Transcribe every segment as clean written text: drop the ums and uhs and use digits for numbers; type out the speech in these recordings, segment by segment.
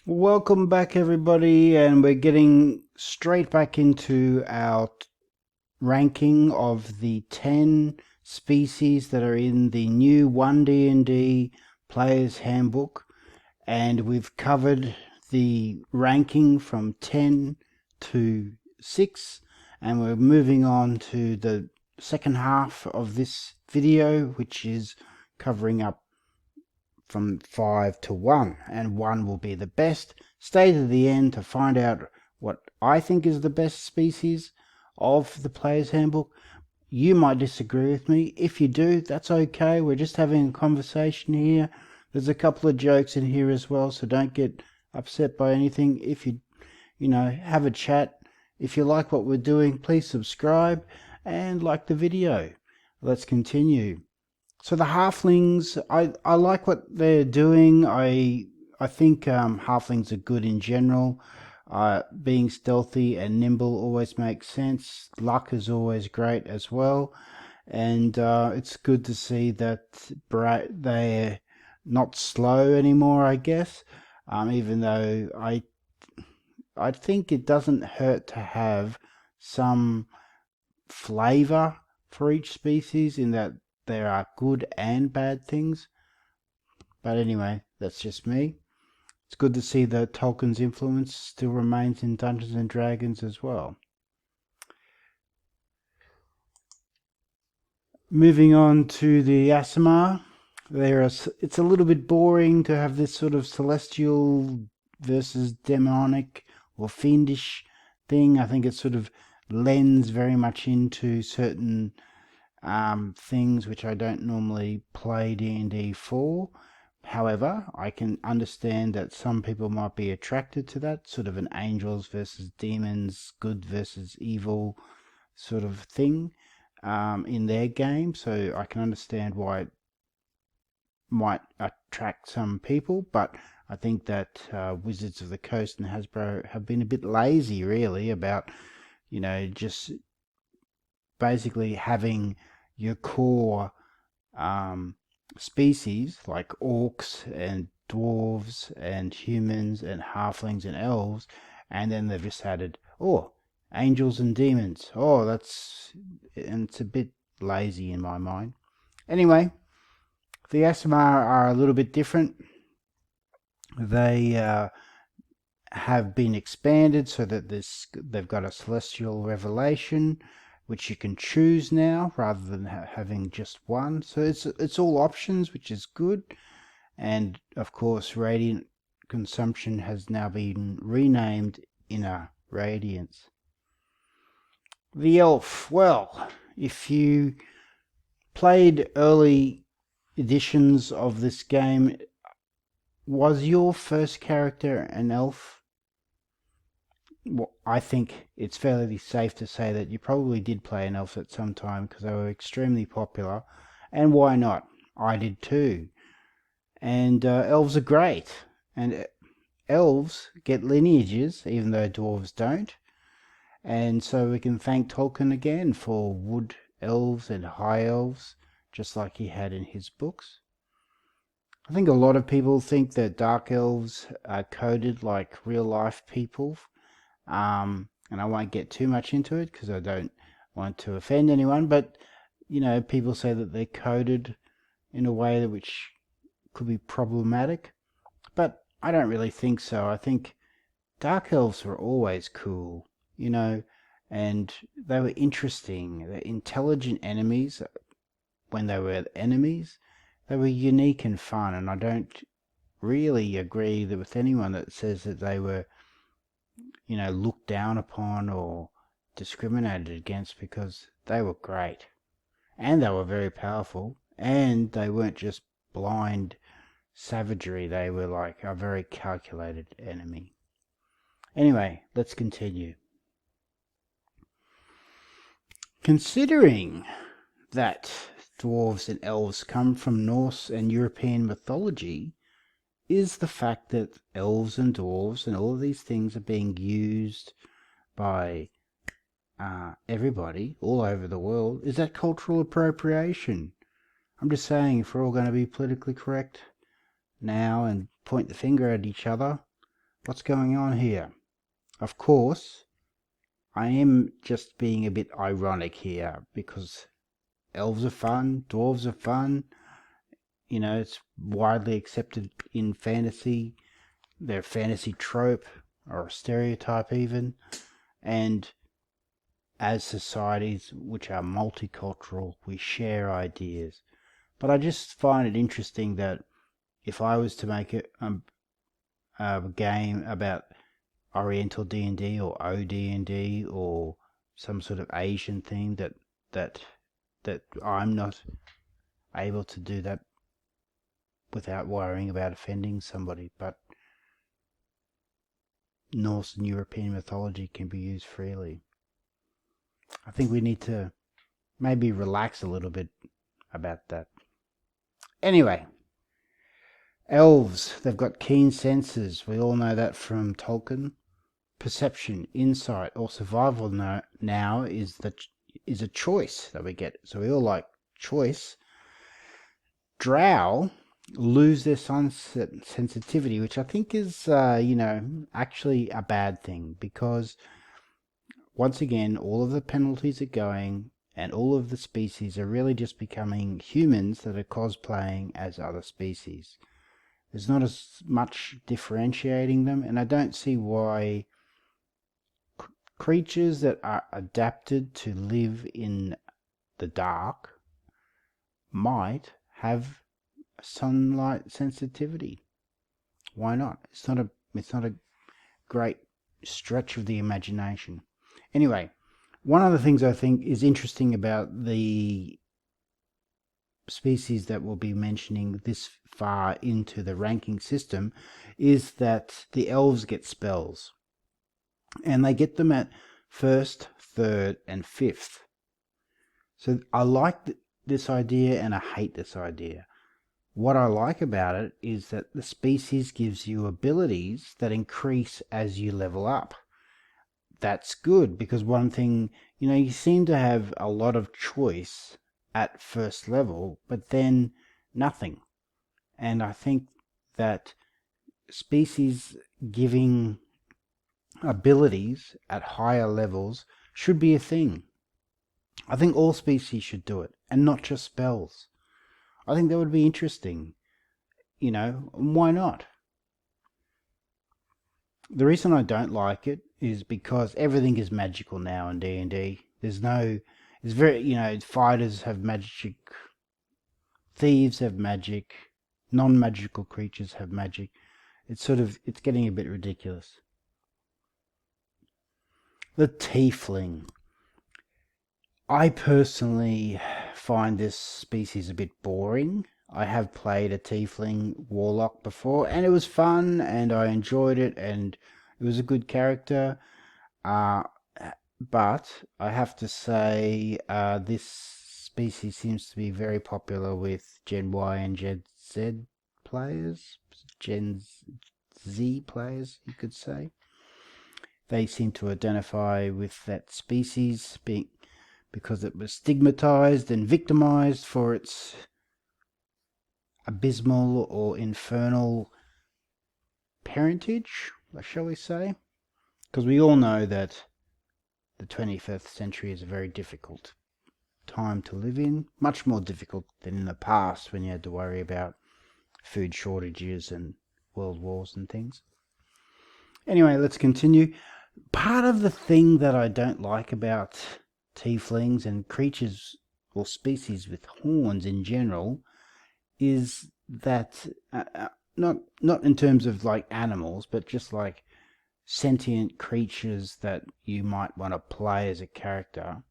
Welcome back, everybody, and we're getting straight back into our ranking of the 10 species that are in the new One D&D Player's Handbook, and we've covered the ranking from 10 to 6, and we're moving on to the second half of this video, which is covering up from 5 to 1, and 1 will be the best. Stay to the end to find out what I think is the best species of the Player's Handbook. You might disagree with me. If you do, that's okay. We're just having a conversation here. There's a couple of jokes in here as well, so don't get upset by anything. If you have a chat. If you like what we're doing, please subscribe and like the video. Let's continue. So the halflings, I like what they're doing. I think halflings are good in general. Being stealthy and nimble always makes sense. Luck is always great as well, and it's good to see that they're not slow anymore, I guess. Even though I think it doesn't hurt to have some flavor for each species in that there are good and bad things. But anyway, that's just me. It's good to see that Tolkien's influence still remains in Dungeons and Dragons as well. Moving on to the Aasimar, it's a little bit boring to have this sort of celestial versus demonic or fiendish thing. I think it sort of lends very much into certain things which I don't normally play D&D for. However, I can understand that some people might be attracted to that sort of an angels versus demons, good versus evil sort of thing in their game. So I can understand why it might attract some people, but I think that Wizards of the Coast and Hasbro have been a bit lazy, really, about just basically having your core species like orcs and dwarves and humans and halflings and elves, and then they've just added, angels and demons. And it's a bit lazy in my mind. Anyway, the Aasimar are a little bit different. They have been expanded so that they've got a celestial revelation, which you can choose now rather than having just one. So it's all options, which is good. And of course, radiant consumption has now been renamed Inner Radiance. The elf. Well, if you played early editions of this game, was your first character an elf? Well, I think it's fairly safe to say that you probably did play an elf at some time because they were extremely popular. And why not? I did too. And elves are great. And elves get lineages, even though dwarves don't. And so we can thank Tolkien again for wood elves and high elves, just like he had in his books. I think a lot of people think that dark elves are coded like real life people. And I won't get too much into it because I don't want to offend anyone, but people say that they're coded in a way which could be problematic, but I don't really think so. I think dark elves were always cool, and they were interesting. They're intelligent enemies. When they were enemies, they were unique and fun, and I don't really agree with anyone that says that they were looked down upon or discriminated against, because they were great and they were very powerful, and they weren't just blind savagery. They were like a very calculated enemy. Anyway, let's continue. Considering that dwarves and elves come from Norse and European mythology, is the fact that elves and dwarves and all of these things are being used by everybody all over the world. Is that cultural appropriation? I'm just saying, if we're all going to be politically correct now and point the finger at each other, What's going on here? Of course, I am just being a bit ironic here because elves are fun, dwarves are fun. It's widely accepted in fantasy. They're a fantasy trope or a stereotype even. And as societies which are multicultural, we share ideas. But I just find it interesting that if I was to make a game about Oriental D&D or OD&D or some sort of Asian theme, that I'm not able to do that without worrying about offending somebody. But Norse and European mythology can be used freely. I think we need to maybe relax a little bit about that. Anyway, elves, they've got keen senses. We all know that from Tolkien. Perception, insight, or survival now is a choice that we get. So we all like choice. Drow lose their sunset sensitivity, which I think is, actually a bad thing, because once again, all of the penalties are going, and all of the species are really just becoming humans that are cosplaying as other species. There's not as much differentiating them, and I don't see why creatures that are adapted to live in the dark might have sunlight sensitivity. Why not? It's not a great stretch of the imagination. Anyway, one of the things I think is interesting about the species that we'll be mentioning this far into the ranking system is that the elves get spells. And they get them at 1st, 3rd, and 5th. So I like this idea and I hate this idea. What I like about it is that the species gives you abilities that increase as you level up. That's good, because one thing, you seem to have a lot of choice at first level, but then nothing. And I think that species giving abilities at higher levels should be a thing. I think all species should do it, and not just spells. I think that would be interesting. Why not? The reason I don't like it is because everything is magical now in D&D. It's very, fighters have magic, thieves have magic, non-magical creatures have magic. It's getting a bit ridiculous. The tiefling. I personally find this species a bit boring. I have played a tiefling warlock before, and it was fun, and I enjoyed it, and it was a good character. But I have to say, this species seems to be very popular with Gen Y and Gen Z players. Gen Z players, you could say. They seem to identify with that species because it was stigmatized and victimized for its abysmal or infernal parentage, shall we say? Because we all know that the 21st century is a very difficult time to live in, much more difficult than in the past when you had to worry about food shortages and world wars and things. Anyway, let's continue. Part of the thing that I don't like about tieflings and creatures or species with horns in general is that not in terms of like animals, but just like sentient creatures that you might want to play as a character.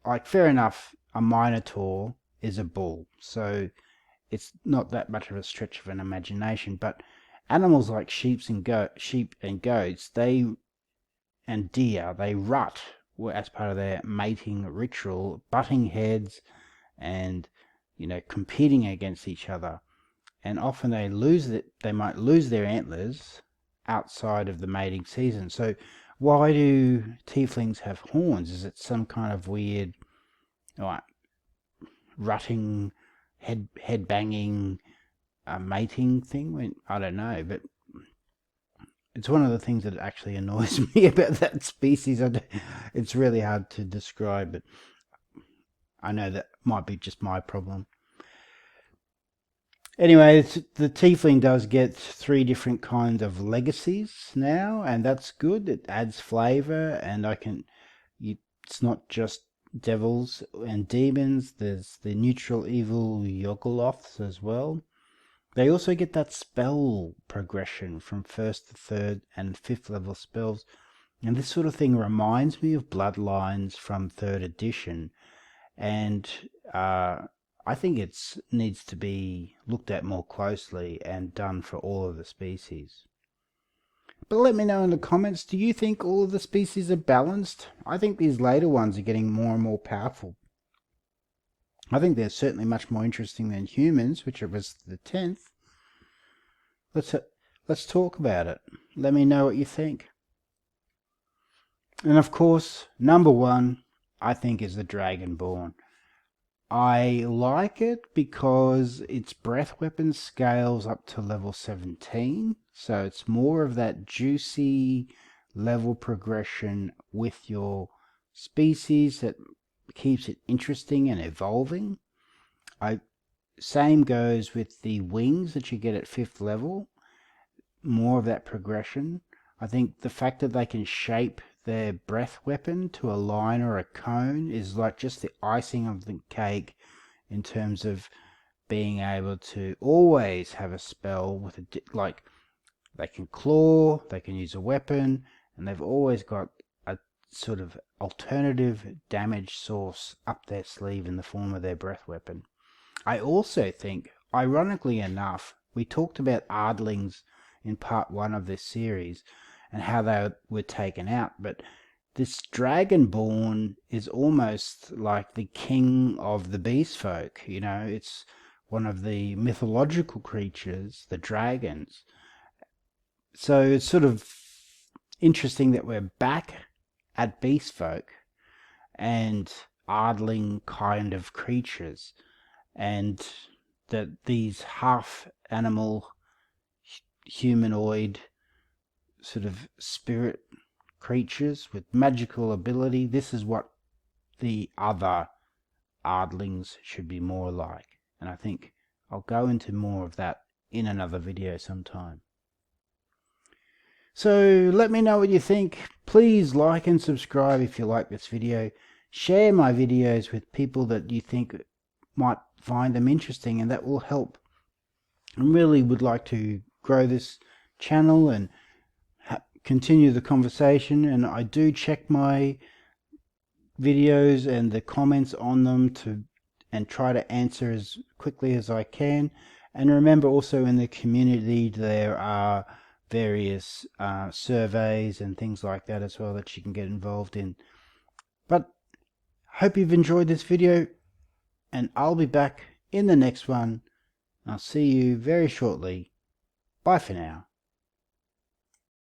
Like, fair enough, a minotaur is a bull, so it's not that much of a stretch of an imagination, but animals like sheep and goats, and deer, they rut as part of their mating ritual, butting heads and competing against each other. And often they might lose their antlers outside of the mating season. So why do tieflings have horns? Is it some kind of weird rutting, head banging mating thing? I don't know, but it's one of the things that actually annoys me about that species. It's really hard to describe, but I know that might be just my problem. Anyway, the tiefling does get 3 different kinds of legacies now, and that's good. It adds flavor, and it's not just devils and demons. There's the neutral evil Yogoloths as well. They also get that spell progression from 1st to 3rd and 5th level spells. And this sort of thing reminds me of Bloodlines from 3rd edition. And I think it needs to be looked at more closely and done for all of the species. But let me know in the comments, do you think all of the species are balanced? I think these later ones are getting more and more powerful. I think they're certainly much more interesting than humans, which was the 10th. Let's talk about it. Let me know what you think. And of course, number 1, I think, is the Dragonborn. I like it because its breath weapon scales up to level 17, so it's more of that juicy level progression with your species that keeps it interesting and evolving. Same goes with the wings that you get at 5th level, more of that progression. I think the fact that they can shape their breath weapon to a line or a cone is like just the icing of the cake in terms of being able to always have a spell with like they can claw, they can use a weapon, and they've always got a sort of alternative damage source up their sleeve in the form of their breath weapon. I also think, ironically enough, we talked about Ardlings in part 1 of this series and how they were taken out, but this Dragonborn is almost like the king of the beast folk. It's one of the mythological creatures, the dragons. So it's sort of interesting that we're back at beast folk and Ardling kind of creatures, and that these half animal humanoid sort of spirit creatures with magical ability, this is what the other Ardlings should be more like. And I think I'll go into more of that in another video sometime. So let me know what you think. Please like and subscribe if you like this video. Share my videos with people that you think might find them interesting, and that will help. I really would like to grow this channel and continue the conversation, and I do check my videos and the comments on them and try to answer as quickly as I can. And remember, also in the community there are various surveys and things like that as well that you can get involved in. But hope you've enjoyed this video, and I'll be back in the next one. I'll see you very shortly. Bye for now.